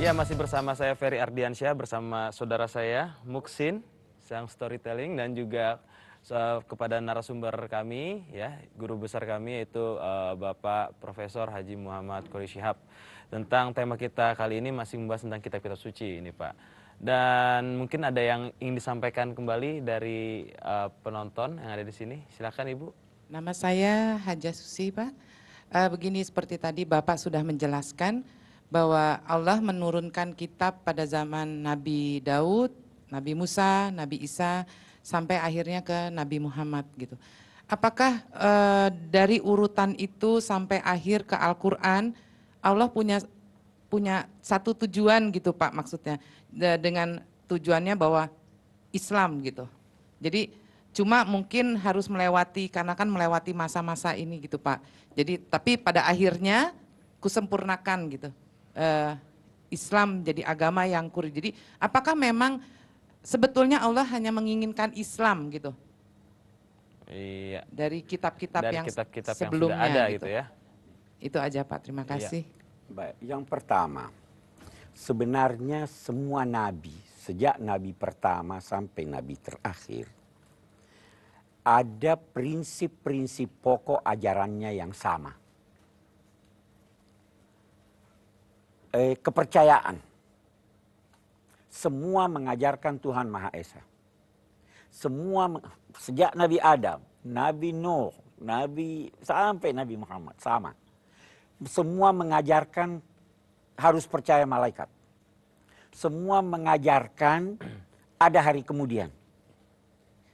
Ya, masih bersama saya Ferry Ardiansyah bersama saudara saya Muksin yang storytelling dan juga kepada narasumber kami ya, guru besar kami yaitu Bapak Profesor Haji Muhammad Qori Shihab. Tentang tema kita kali ini masih membahas tentang kitab-kitab suci ini, Pak. Dan mungkin ada yang ingin disampaikan kembali dari penonton yang ada di sini. Silakan Ibu. Nama saya Haja Susi, Pak. Begini, seperti tadi Bapak sudah menjelaskan bahwa Allah menurunkan kitab pada zaman Nabi Daud, Nabi Musa, Nabi Isa, sampai akhirnya ke Nabi Muhammad gitu. Apakah dari urutan itu sampai akhir ke Al-Quran, Allah punya satu tujuan gitu Pak, maksudnya dengan tujuannya bahwa Islam gitu. Jadi cuma mungkin harus melewati, karena kan melewati masa-masa ini gitu Pak. Jadi tapi pada akhirnya kusempurnakan gitu. Islam jadi agama yang Jadi apakah memang sebetulnya Allah hanya menginginkan Islam gitu? Iya. Dari kitab-kitab yang kitab-kitab yang sebelumnya sudah ada gitu ya. Itu aja Pak, terima kasih. Baik, yang pertama, sebenarnya semua nabi, sejak nabi pertama sampai nabi terakhir, ada prinsip-prinsip pokok ajarannya yang sama. Kepercayaan. Semua mengajarkan Tuhan Maha Esa. Semua, sejak Nabi Adam, Nabi Nuh, sampai Nabi Muhammad, sama. Semua mengajarkan harus percaya malaikat. Semua mengajarkan ada hari kemudian.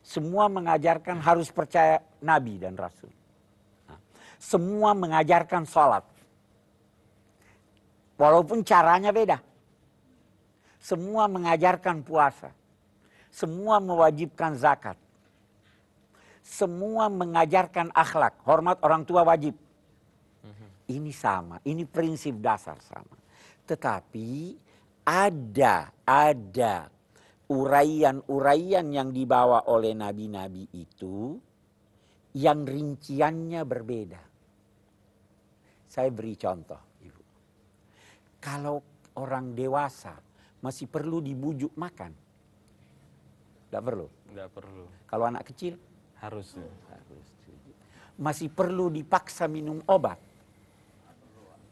Semua mengajarkan harus percaya Nabi dan Rasul. Semua mengajarkan sholat. Walaupun caranya beda. Semua mengajarkan puasa. Semua mewajibkan zakat. Semua mengajarkan akhlak. Hormat orang tua wajib. Ini sama. Ini prinsip dasar sama. Tetapi ada uraian-uraian yang dibawa oleh nabi-nabi itu yang rinciannya berbeda. Saya beri contoh. Kalau orang dewasa masih perlu dibujuk makan? Tidak perlu? Tidak perlu. Kalau anak kecil? Harus. Masih perlu dipaksa minum obat?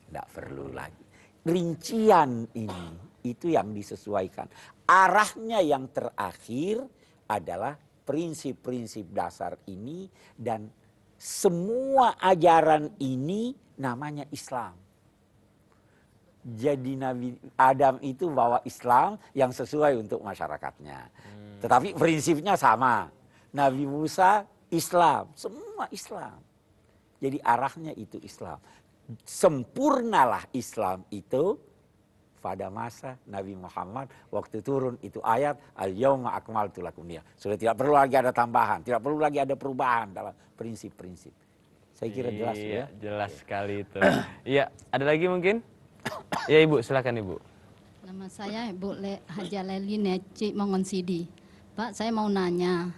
Tidak perlu lagi. Rincian ini, itu yang disesuaikan. Arahnya yang terakhir adalah prinsip-prinsip dasar ini dan semua ajaran ini namanya Islam. Jadi Nabi Adam itu bawa Islam yang sesuai untuk masyarakatnya. Tetapi prinsipnya sama. Nabi Musa Islam, semua Islam. Jadi arahnya itu Islam. Sempurnalah Islam itu pada masa Nabi Muhammad waktu turun itu ayat al-yauma akmaltu lakum dinahum. Sudah tidak perlu lagi ada tambahan, tidak perlu lagi ada perubahan dalam prinsip-prinsip. Saya kira jelas ya. Jelas sekali itu. Iya, ada lagi mungkin? Ya Ibu, silakan Ibu. Nama saya Ibu Haja Leli Neci Mongonsidi. Pak, saya mau nanya,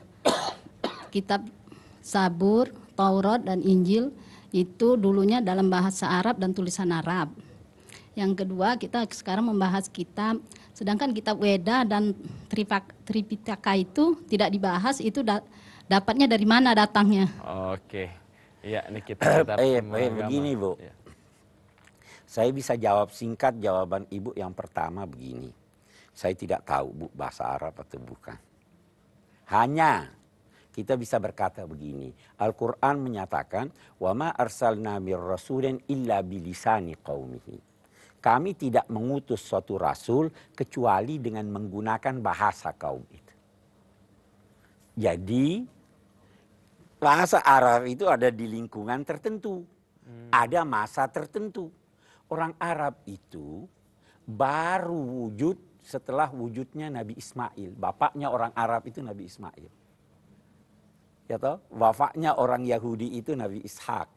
kitab Zabur, Taurat, dan Injil itu dulunya dalam bahasa Arab dan tulisan Arab. Yang kedua, kita sekarang membahas kitab, sedangkan kitab Weda dan Tripitaka itu tidak dibahas, itu dapatnya dari mana datangnya? Oke, iya ini kita begini Bu. Ya. Saya bisa jawab singkat jawaban Ibu yang pertama begini. Saya tidak tahu Bu bahasa Arab atau bukan. Hanya kita bisa berkata begini. Al-Quran menyatakan, وَمَا أَرْسَلْنَا مِنْ رَسُولٍ إِلَّا بِلِسَانِ قَوْمِهِ. Kami tidak mengutus suatu rasul kecuali dengan menggunakan bahasa kaum itu. Jadi bahasa Arab itu ada di lingkungan tertentu. Ada masa tertentu. Orang Arab itu baru wujud setelah wujudnya Nabi Ismail. Bapaknya orang Arab itu Nabi Ismail. Ya toh? Bapaknya orang Yahudi itu Nabi Ishak.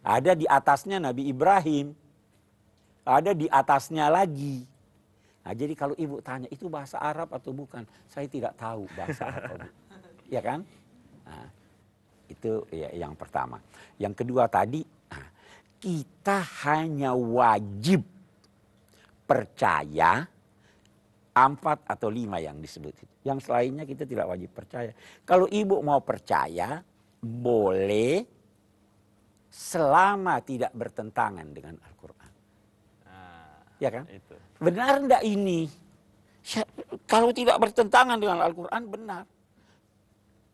Ada di atasnya Nabi Ibrahim. Ada di atasnya lagi. Nah, jadi kalau Ibu tanya itu bahasa Arab atau bukan? Saya tidak tahu bahasa apa. Ya kan? Nah, itu ya, yang pertama. Yang kedua tadi, kita hanya wajib percaya 4 atau 5 yang disebut itu. Yang lainnya kita tidak wajib percaya. Kalau ibu mau percaya, boleh selama tidak bertentangan dengan Al-Quran. Ya kan? Itu. Benar enggak ini? Kalau tidak bertentangan dengan Al-Quran, benar.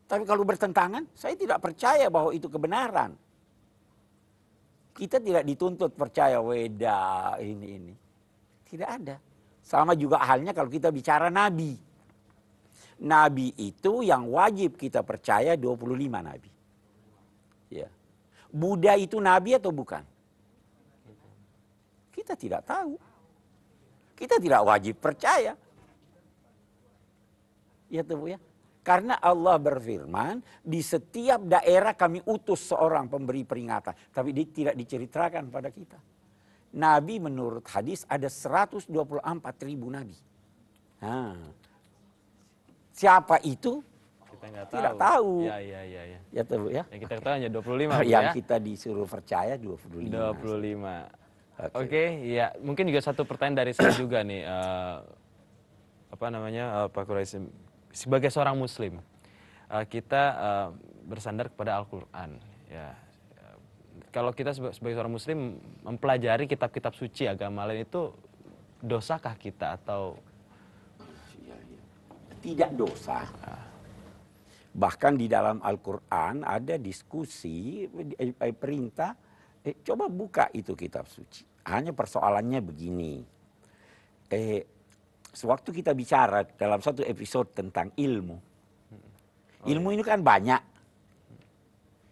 Tapi kalau bertentangan, saya tidak percaya bahwa itu kebenaran. Kita tidak dituntut percaya weda ini. Tidak ada. Sama juga halnya kalau kita bicara Nabi. Nabi itu yang wajib kita percaya 25 Nabi. Ya. Buddha itu Nabi atau bukan? Kita tidak tahu. Kita tidak wajib percaya. Ya tuh ya. Karena Allah berfirman, di setiap daerah kami utus seorang pemberi peringatan. Tapi tidak diceritakan pada kita. Nabi menurut hadis ada 124.000 nabi. Nah, siapa itu? Kita nggak Tidak tahu. Ya. Ya tahu ya. Yang kita ketahui hanya 25 Bu, Yang ya. kita disuruh percaya 25. 25. Oke, ya mungkin juga satu pertanyaan dari saya juga nih, Pak Quraisy, sebagai seorang Muslim, kita bersandar kepada Al-Quran. Ya, kalau kita sebagai seorang Muslim mempelajari kitab-kitab suci agama lain itu dosakah kita atau Tidak dosa. Bahkan di dalam Al-Quran ada diskusi, perintah, coba buka itu kitab suci. Hanya persoalannya begini. Sewaktu kita bicara dalam satu episode tentang ilmu. Ilmu ini kan banyak.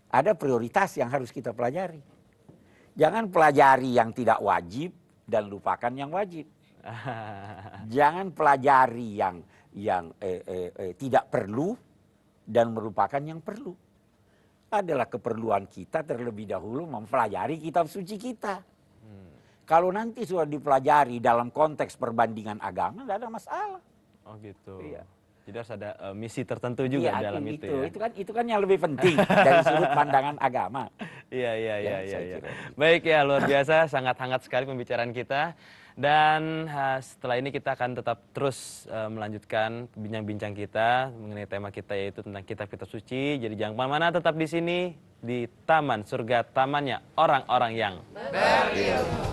Ada prioritas yang harus kita pelajari. Jangan pelajari yang tidak wajib dan lupakan yang wajib. Jangan pelajari yang tidak perlu dan merupakan yang perlu. Adalah keperluan kita terlebih dahulu mempelajari kitab suci kita. Kalau nanti sudah dipelajari dalam konteks perbandingan agama, tidak ada masalah. Oh gitu. Iya. Jadi harus ada misi tertentu juga Iya, dalam itu ya. Itu kan yang lebih penting dari sudut pandangan agama. Iya. Saya kira. Baik ya, luar biasa, sangat hangat sekali pembicaraan kita. Dan setelah ini kita akan tetap terus melanjutkan bincang-bincang kita mengenai tema kita, yaitu tentang kitab-kitab suci. Jadi jangan kemana-mana, tetap di sini di Taman Surga, tamannya orang-orang yang berilmu.